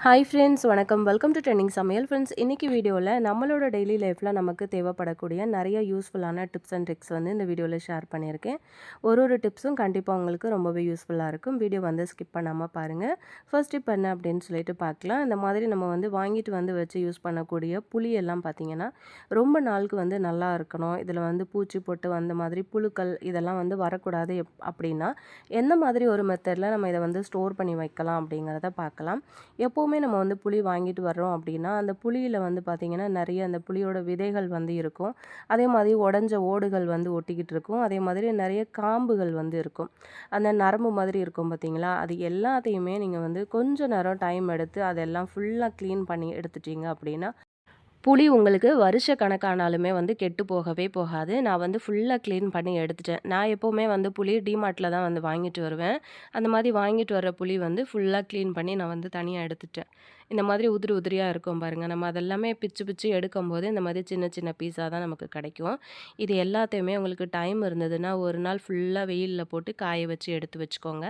Hi friends வணக்கம். Welcome to trending சமையல். Friends இன்றைக்கி வீடியோவில் நம்மளோட டெய்லி லைஃப்பில் நமக்கு தேவைப்படக்கூடிய நிறைய யூஸ்ஃபுல்லான டிப்ஸ் அண்ட் ட்ரிக்ஸ் வந்து இந்த வீடியோவில் ஷேர் பண்ணியிருக்கேன். ஒரு டிப்ஸும் கண்டிப்பாக உங்களுக்கு ரொம்பவே யூஸ்ஃபுல்லாக இருக்கும். வீடியோ வந்து ஸ்கிப் பண்ணாமல் பாருங்கள். ஃபர்ஸ்ட் டிப் என்ன அப்படின்னு சொல்லிட்டு பார்க்கலாம். இந்த மாதிரி நம்ம வந்து வாங்கிட்டு வந்து வச்சு யூஸ் பண்ணக்கூடிய புளியெல்லாம் பார்த்திங்கன்னா ரொம்ப நாளுக்கு வந்து நல்லா இருக்கணும். இதில் வந்து பூச்சி போட்டு அந்த மாதிரி புழுக்கள் இதெல்லாம் வந்து வரக்கூடாது அப்படின்னா எந்த மாதிரி ஒரு மெத்தடில் நம்ம இதை வந்து ஸ்டோர் பண்ணி வைக்கலாம் அப்படிங்கிறத பார்க்கலாம். எப்போவுமே நம்ம வந்து புளி வாங்கிட்டு வர்றோம் அப்படின்னா அந்த புளியில் வந்து பார்த்திங்கன்னா நிறைய அந்த புளியோட விதைகள் வந்து இருக்கும். அதே மாதிரி உடஞ்ச ஓடுகள் வந்து ஒட்டிக்கிட்டு இருக்கும். அதே மாதிரி நிறைய காம்புகள் வந்து இருக்கும். அந்த நரம்பு மாதிரி இருக்கும் பார்த்திங்களா, அது எல்லாத்தையுமே நீங்கள் வந்து கொஞ்சம் நேரம் டைம் எடுத்து அதெல்லாம் ஃபுல்லாக க்ளீன் பண்ணி எடுத்துட்டீங்க அப்படின்னா புளி உங்களுக்கு வருஷ கணக்கானாலுமே வந்து கெட்டு போகவே போகாது. நான் வந்து ஃபுல்லாக க்ளீன் பண்ணி எடுத்துட்டேன். நான் எப்போவுமே வந்து புளி டிமார்ட்டில் தான் வந்து வாங்கிட்டு வருவேன். அந்த மாதிரி வாங்கிட்டு வர புளி வந்து ஃபுல்லாக க்ளீன் பண்ணி நான் வந்து தனியாக எடுத்துட்டேன். இந்த மாதிரி உதிரி உதிரியாக இருக்கும் பாருங்கள். நம்ம அதெல்லாமே பிச்சு பிச்சு எடுக்கும்போது இந்த மாதிரி சின்ன சின்ன பீஸாக தான் நமக்கு கிடைக்கும். இது எல்லாத்தையுமே உங்களுக்கு டைம் இருந்ததுன்னா ஒரு நாள் ஃபுல்லாக வெயிலில் போட்டு காய வச்சு எடுத்து வச்சுக்கோங்க.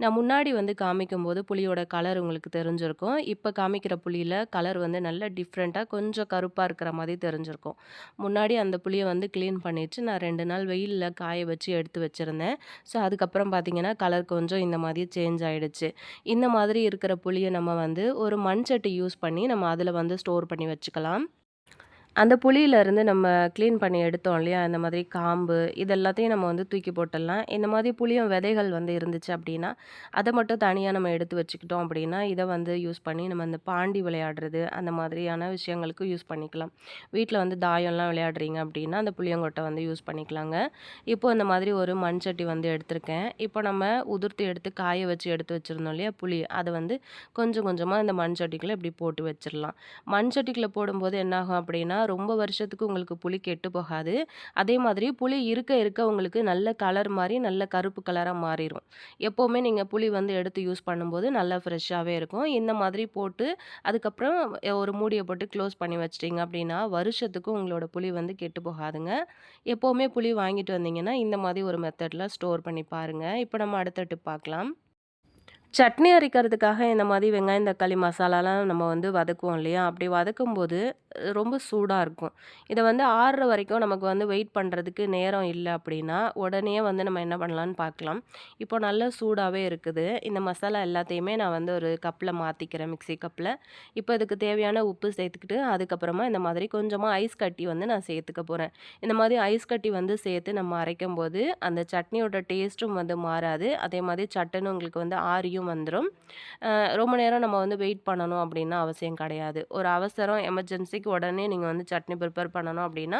நான் முன்னாடி வந்து காமிக்கும்போது புளியோட கலர் உங்களுக்கு தெரிஞ்சிருக்கும். இப்போ காமிக்கிற புளியில் கலர் வந்து நல்ல டிஃப்ரெண்ட்டாக கொஞ்சம் கருப்பாக இருக்கிற மாதிரி தெரிஞ்சிருக்கும். முன்னாடி அந்த புளியை வந்து க்ளீன் பண்ணிவிட்டு நான் 2 நாள் வெயிலில் காய வச்சு எடுத்து வச்சுருந்தேன். ஸோ அதுக்கப்புறம் பார்த்திங்கன்னா கலர் கொஞ்சம் இந்த மாதிரி சேஞ்ச் ஆகிடுச்சு. இந்த மாதிரி இருக்கிற புளியை நம்ம வந்து ஒரு மண் சட்டி யூஸ் பண்ணி நம்ம அதில் வந்து ஸ்டோர் பண்ணி வச்சுக்கலாம். அந்த புளியிலேருந்து நம்ம க்ளீன் பண்ணி எடுத்தோம் இல்லையா, இந்த மாதிரி காம்பு இது எல்லாத்தையும் நம்ம வந்து தூக்கி போட்டுடலாம். இந்த மாதிரி புளியும் விதைகள் வந்து இருந்துச்சு அப்படின்னா அதை மட்டும் தனியாக நம்ம எடுத்து வச்சுக்கிட்டோம் அப்படின்னா இதை வந்து யூஸ் பண்ணி நம்ம இந்த பாண்டி விளையாடுறது அந்த மாதிரியான விஷயங்களுக்கு யூஸ் பண்ணிக்கலாம். வீட்டில் வந்து தாயம்லாம் விளையாடுறீங்க அப்படின்னா அந்த புளியங்கொட்டை வந்து யூஸ் பண்ணிக்கலாங்க. இப்போ இந்த மாதிரி ஒரு மண் சட்டி வந்து எடுத்திருக்கேன். இப்போ நம்ம உதிர்த்து எடுத்து காய வச்சு எடுத்து வச்சுருந்தோம் இல்லையா புளி, அதை வந்து கொஞ்சம் கொஞ்சமாக இந்த மண் சட்டிக்குள்ளே இப்படி போட்டு வச்சிடலாம். மண் சட்டிக்குள்ளே போடும்போது என்னாகும் அப்படின்னா ரொம்ப வருஷத்துக்கு உங்களுக்கு புளி கெட்டு போகாது. அதே மாதிரி புளி இருக்க இருக்க உங்களுக்கு நல்ல கலர் மாறி நல்ல கருப்பு கலராக மாறிடும். எப்போவுமே நீங்கள் புளி வந்து எடுத்து யூஸ் பண்ணும்போது நல்லா ஃப்ரெஷ்ஷாகவே இருக்கும். இந்த மாதிரி போட்டு அதுக்கப்புறம் ஒரு மூடியை போட்டு க்ளோஸ் பண்ணி வச்சிட்டிங்க அப்படின்னா வருஷத்துக்கு உங்களோட புளி வந்து கெட்டு போகாதுங்க. எப்போவுமே புளி வாங்கிட்டு வந்தீங்கன்னா இந்த மாதிரி ஒரு மெத்தடில் ஸ்டோர் பண்ணி பாருங்கள். இப்போ நம்ம அடுத்த டிப் பார்க்கலாம். சட்னி அரைக்கிறதுக்காக இந்த மாதிரி வெங்காயம், தக்காளி மசாலாலாம் நம்ம வந்து வதக்குவோம் இல்லையா? அப்படி வதக்கும்போது ரொம்ப சூடா இருக்கும். இத வந்து ஆறுற வரைக்கும் நமக்கு வந்து வெயிட் பண்ணுறதுக்கு நேரம் இல்ல அப்படின்னா, உடனே வந்து நம்ம என்ன பண்ணலான்னு பார்க்கலாம். இப்போ நல்லா சூடாவே இருக்குது. இந்த மசாலா எல்லாத்தையுமே நான் வந்து ஒரு கப்ல மாத்திக்கிறேன், மிக்ஸி கப்ல. இப்போ இதுக்கு தேவையான உப்பு சேர்த்துக்கிட்டு, அதுக்கப்புறமா இந்த மாதிரி கொஞ்சமா ஐஸ் கட்டி வந்து நான் சேர்த்துக்க போறேன். இந்த மாதிரி ஐஸ் கட்டி வந்து சேர்த்து நம்ம அரைக்கும்போது, அந்த சட்னியோட டேஸ்ட்டும் வந்து மாறாது. அதே மாதிரி சட்டுன்னு உங்களுக்கு வந்து ஆறியும் வந்துரும். ரொம்ப நேரம் நம்ம வந்து வெயிட் பண்ணணும் அப்படின்னு அவசியம் கிடையாது. ஒரு அவசரம் எமர்ஜென்சிக்கு உடனே நீங்க வந்து சட்னி ப்ரிப்பேர் பண்ணணும் அப்படின்னா,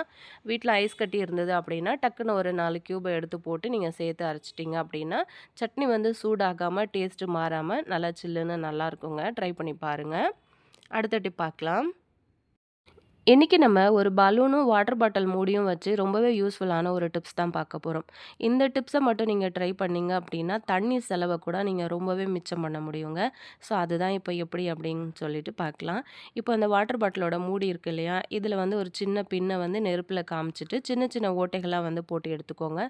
வீட்ல ஐஸ் கட்டி இருந்தது அப்படின்னா, டக்குன்னு ஒரு 4 கியூப எடுத்து போட்டு நீங்க சேர்த்து அரைச்சிட்டீங்க அப்படின்னா, சட்னி வந்து சூடாகாம, டேஸ்ட்டு மாறாம நல்லா சில்லுன்னு நல்லாயிருக்குங்க. ட்ரை பண்ணி பாருங்க. அடுத்த டிப் பார்க்கலாம். இன்னைக்கு நம்ம ஒரு பலூனும், வாட்டர் பாட்டில் மூடியும் வச்சு ரொம்பவே யூஸ்ஃபுல்லான ஒரு டிப்ஸ் தான் பார்க்க போறோம். இந்த டிப்ஸ மட்டும் நீங்க ட்ரை பண்ணீங்க அப்படின்னா, தண்ணி செலவ கூட நீங்க ரொம்பவே மிச்சம் பண்ண முடியுங்க. ஸோ அதுதான் இப்போ எப்படி அப்படின்னு சொல்லிட்டு பார்க்கலாம். இப்போ அந்த வாட்டர் பாட்டிலோட மூடி இருக்கு இல்லையா? இதில வந்து ஒரு சின்ன பின்ன வந்து நெருப்புல காமிச்சுட்டு, சின்ன சின்ன ஓட்டைகளா வந்து போட்டு எடுத்துக்கோங்க.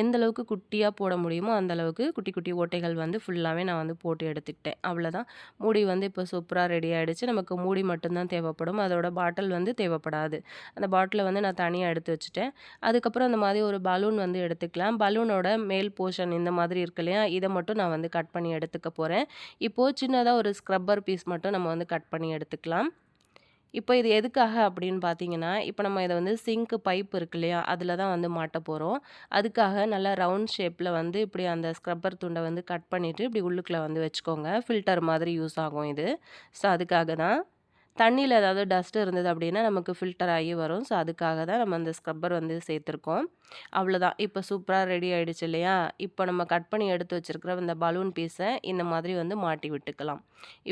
எந்த அளவுக்கு குட்டியா போட முடியுமோ, அந்த அளவுக்கு குட்டி குட்டி ஓட்டைகள் வந்து ஃபுல்லாவே நான் வந்து போட்டு எடுத்துக்கிட்டேன். அவ்வளோதான். மூடி வந்து இப்போ சூப்பரா ரெடி ஆயிடுச்சு. நமக்கு மூடி மட்டும் தான் தேவைப்படும். அதோட பாட்டில் வந்து தேவைப்படாது. அந்த பாட்டில வந்து நான் தனியா எடுத்து வச்சுட்டேன். அதுக்கப்புறம் அந்த மாதிரி ஒரு பலூன் வந்து எடுத்துக்கலாம். பலூனோட மேல் போர்ஷன் இந்த மாதிரி இருக்கு இல்லையா? இத மட்டும் நான் வந்து கட் பண்ணி எடுத்துக்க போறேன். இப்போ சின்னதா ஒரு ஸ்க்ரப்பர் பீஸ் மட்டும் நம்ம வந்து கட் பண்ணி எடுத்துக்கலாம். இப்போ இது எதுக்காக அப்படின்னு பார்த்தீங்கன்னா, இப்போ நம்ம இத வந்து சிங்க் பைப் இருக்கு இல்லையா? அதில தான் வந்து மாட்ட போறோம். அதுக்காக நல்லா ரவுண்ட் ஷேப்ல வந்து இப்படி அந்த ஸ்க்ரப்பர் துண்ட வந்து கட் பண்ணிட்டு, இப்படி உள்ளுக்குள்ள வந்து வச்சுக்கோங்க. ஃபில்டர் மாதிரி யூஸ் ஆகும் இது. ஸோ அதுக்காக தான். தண்ணீல ஏதாவது டஸ்ட் இருந்தது அப்படின்னா, நமக்கு ஃபில்டர் ஆகி வரும். ஸோ அதுக்காக தான் நம்ம அந்த ஸ்க்ரப்பர் வந்து சேர்த்துருக்கோம். அவ்வளோதான். இப்போ சூப்பரா ரெடி ஆயிடுச்சு இல்லையா? இப்போ நம்ம கட் பண்ணி எடுத்து வச்சிருக்கிற இந்த பலூன் பீஸ இந்த மாதிரி வந்து மாட்டி விட்டுக்கலாம்.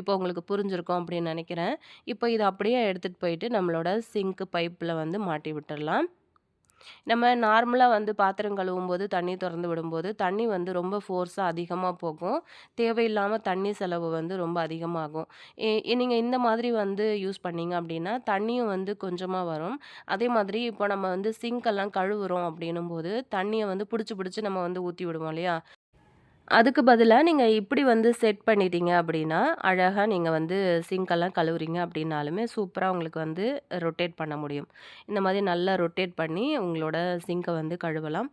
இப்போ உங்களுக்கு புரிஞ்சிருக்கும் அப்படின்னு நெனைக்கிறேன். இப்போ இத அப்படியே எடுத்துட்டு போயிட்டு நம்மளோட சிங்க் பைப்ல வந்து மாட்டி விட்டுறலாம். நம்ம நார்மலா வந்து பாத்திரம் கழுவும்போது தண்ணி தொறந்து விடும்போது, தண்ணி வந்து ரொம்ப ஃபோர்ஸா அதிகமா போகும். தேவையில்லாம தண்ணி செலவு வந்து ரொம்ப அதிகமாகும். நீங்க இந்த மாதிரி வந்து யூஸ் பண்ணீங்க அப்டின்னா, தண்ணியும் வந்து கொஞ்சமா வரும். அதே மாதிரி இப்போ நம்ம வந்து சிங்க் எல்லாம் கழுவுறோம் அப்டின்னும்போது, தண்ணிய வந்து புடிச்சு புடிச்சு நம்ம வந்து ஊத்தி விடுவோம் இல்லையா? அதுக்கு பதிலா நீங்க இப்படி வந்து செட் பண்ணிட்டீங்க அப்படின்னா, அழகா நீங்க வந்து சிங்க்கெல்லாம் கழுவுறீங்க அப்படின்னாலுமே சூப்பரா உங்களுக்கு வந்து ரொட்டேட் பண்ண முடியும். இந்த மாதிரி நல்லா ரொட்டேட் பண்ணி உங்களோட சிங்க்க வந்து கழுவலாம்.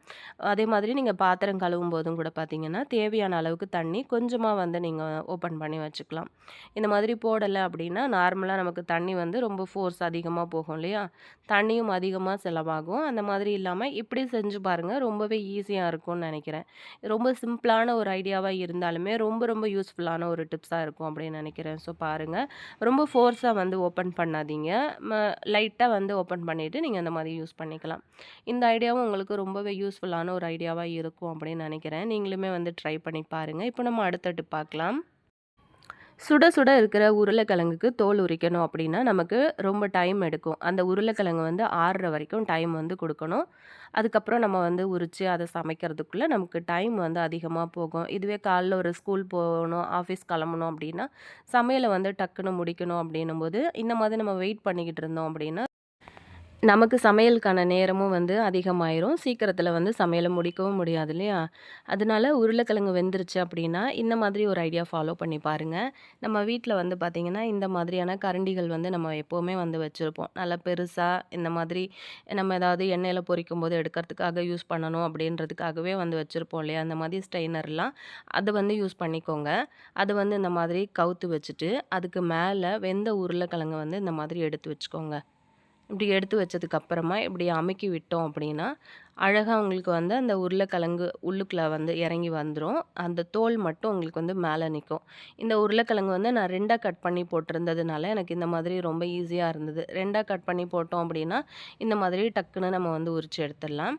அதே மாதிரி நீங்க பாத்திரம் கழுவும்போதும் கூட பார்த்தீங்கன்னா, தேவையான அளவுக்கு தண்ணி கொஞ்சமா வந்து நீங்க ஓப்பன் பண்ணி வச்சுக்கலாம். இந்த மாதிரி போடல அப்படின்னா, நார்மலா நமக்கு தண்ணி வந்து ரொம்ப ஃபோர்ஸ் அதிகமா போகும் இல்லையா? தண்ணியும் அதிகமா செலவாகும். அந்த மாதிரி இல்லாம இப்படி செஞ்சு பாருங்க. ரொம்பவே ஈஸியா இருக்கும்னு நெனைக்கிறேன். ரொம்ப சிம்பிளான ஒரு ஐடியாவா இருந்தாலுமே, ரொம்ப ரொம்ப யூஸ்ஃபுல்லான ஒரு டிப்ஸா இருக்கும் அப்படின்னு நெனைக்கிறேன். ஸோ பாருங்க. ரொம்ப ஃபோர்ஸா வந்து ஓப்பன் பண்ணாதீங்க. லைட்டா வந்து ஓப்பன் பண்ணிட்டு நீங்க அந்த மாரி யூஸ் பண்ணிக்கலாம். இந்த ஐடியாவும் உங்களுக்கு ரொம்பவே யூஸ்ஃபுல்லான ஒரு ஐடியாவா இருக்கும் அப்படின்னு நெனைக்கிறேன். நீங்களுமே வந்து ட்ரை பண்ணி பாருங்க. இப்போ நம்ம அடுத்த டிப் பார்க்கலாம். சுட சுட இருக்கிற உருளைக்கிழங்குக்கு தோல் உரிக்கணும் அப்படின்னா, நமக்கு ரொம்ப டைம் எடுக்கும். அந்த உருளைக்கிழங்கு வந்து ஆறுற வரைக்கும் டைம் வந்து குடுக்கணும். அதுக்கப்புறம் நம்ம வந்து உரிச்சு அத சமைக்கிறதுக்குள்ள நமக்கு டைம் வந்து அதிகமா போகும். இதுவே காலைல ஒரு ஸ்கூல் போகணும், ஆஃபீஸ் கிளம்பணும் அப்படின்னா, சமையல வந்து டக்குனு முடிக்கணும் அப்படின்னும்போது, இந்த மாதிரி நம்ம வெயிட் பண்ணிக்கிட்டு இருந்தோம் அப்படின்னா நமக்கு சமையலுக்கான நேரமும் வந்து அதிகமாயிரும். சீக்கிரத்தில வந்து சமையல முடிக்கவும் முடியாது இல்லையா? அதனால உருளைக்கிழங்கு வெந்துருச்சு அப்படின்னா, இந்த மாதிரி ஒரு ஐடியா ஃபாலோ பண்ணி பாருங்க. நம்ம வீட்ல வந்து பார்த்திங்கன்னா, இந்த மாதிரியான கரண்டிகள் வந்து நம்ம எப்போவுமே வந்து வச்சிருப்போம். நல்லா பெருசா இந்த மாதிரி நம்ம ஏதாவது எண்ணெயில பொரிக்கும்போது எடுக்கிறதுக்காக யூஸ் பண்ணணும் அப்படின்றதுக்காகவே வந்து வச்சிருப்போம் இல்லையா? அந்த மாதிரி ஸ்ட்ரெயினர்லாம் அத வந்து யூஸ் பண்ணிக்கோங்க. அது வந்து இந்த மாதிரி கவுத்து வச்சுட்டு, அதுக்கு மேல வெந்த உருளைக்கிழங்க வந்து இந்த மாதிரி எடுத்து வச்சுக்கோங்க. இப்படி எடுத்து வச்சதுக்கு அப்புறமா இப்படி அமுக்கி விட்டோம் அப்படின்னா, அழகா உங்களுக்கு வந்து அந்த உருளைக்கிழங்கு உள்ளுக்குள்ள வந்து இறங்கி வந்துரும். அந்த தோல் மட்டும் உங்களுக்கு வந்து மேல நிக்கும். இந்த உருளைக்கிழங்கு வந்து நான் 2ஆ கட் பண்ணி போட்டிருந்ததுனால, எனக்கு இந்த மாதிரி ரொம்ப ஈஸியா இருந்தது. 2ஆ கட் பண்ணி போட்டோம் அப்படின்னா, இந்த மாதிரி டக்குன்னு நம்ம வந்து உரிச்சு எடுத்துடலாம்.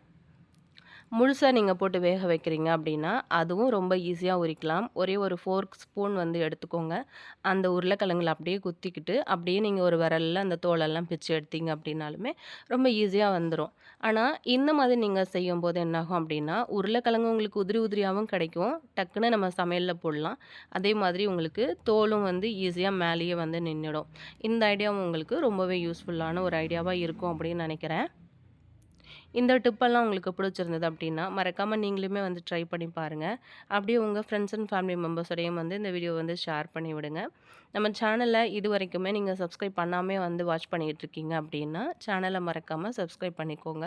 முழுசா நீங்க போட்டு வேக வைக்கிறீங்க அப்படின்னா, அதுவும் ரொம்ப ஈஸியா உரிக்கலாம். ஒரே ஒரு ஃபோர்க் ஸ்பூன் வந்து எடுத்துக்கோங்க. அந்த உருளைக்கிழங்குல அப்படியே குத்திக்கிட்டு, அப்படியே நீங்க ஒரு விரல்ல அந்த தோலெல்லாம் பிச்சு எடுத்தீங்க அப்படின்னாலுமே, ரொம்ப ஈஸியா வந்துரும். ஆனா, இந்த மாதிரி நீங்க செய்யும்போது என்னாகும் அப்படின்னா, உருளைக்கிழங்கு உங்களுக்கு உதிரி உதிரியாவும் கிடைக்கும். டக்குன்னு நம்ம சமையல்ல போடலாம். அதே மாதிரி உங்களுக்கு தோலும் வந்து ஈஸியா மேலேயே வந்து நின்னுடும். இந்த ஐடியாவும் உங்களுக்கு ரொம்பவே யூஸ்ஃபுல்லான ஒரு ஐடியாவா இருக்கும் அப்படின்னு நெனைக்கிறேன். இந்த டிப்பெல்லாம் உங்களுக்கு பிடிச்சிருந்தது அப்படின்னா, மறக்காம நீங்களுமே வந்து ட்ரை பண்ணி பாருங்க. அப்படியே உங்க ஃப்ரெண்ட்ஸ் அண்ட் ஃபேமிலி மெம்பர்ஸோடையும் வந்து இந்த வீடியோ வந்து ஷேர் பண்ணி விடுங்க. நம்ம சேனல இதுவரைக்குமே நீங்க சப்ஸ்கிரைப் பண்ணாமயே வந்து வாட்ச் பண்ணிட்டு இருக்கீங்க அப்படின்னா, சேனல மறக்காம சப்ஸ்கிரைப் பண்ணிக்கோங்க.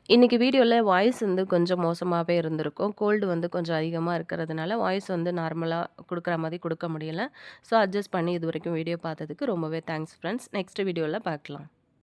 இன்னைக்கு வீடியோல வாய்ஸ் வந்து கொஞ்சம் மோசமாவே இருந்திருக்கும். கோல்டு வந்து கொஞ்சம் அதிகமா இருக்கிறதுனால, வாய்ஸ் வந்து நார்மலா குடுக்குற மாரி குடுக்க முடியல. ஸோ அட்ஜஸ்ட் பண்ணி இதுவரைக்கும் வீடியோ பார்த்ததுக்கு ரொம்பவே தேங்க்ஸ் ஃப்ரெண்ட்ஸ். நெக்ஸ்ட் வீடியோல பார்க்கலாம்.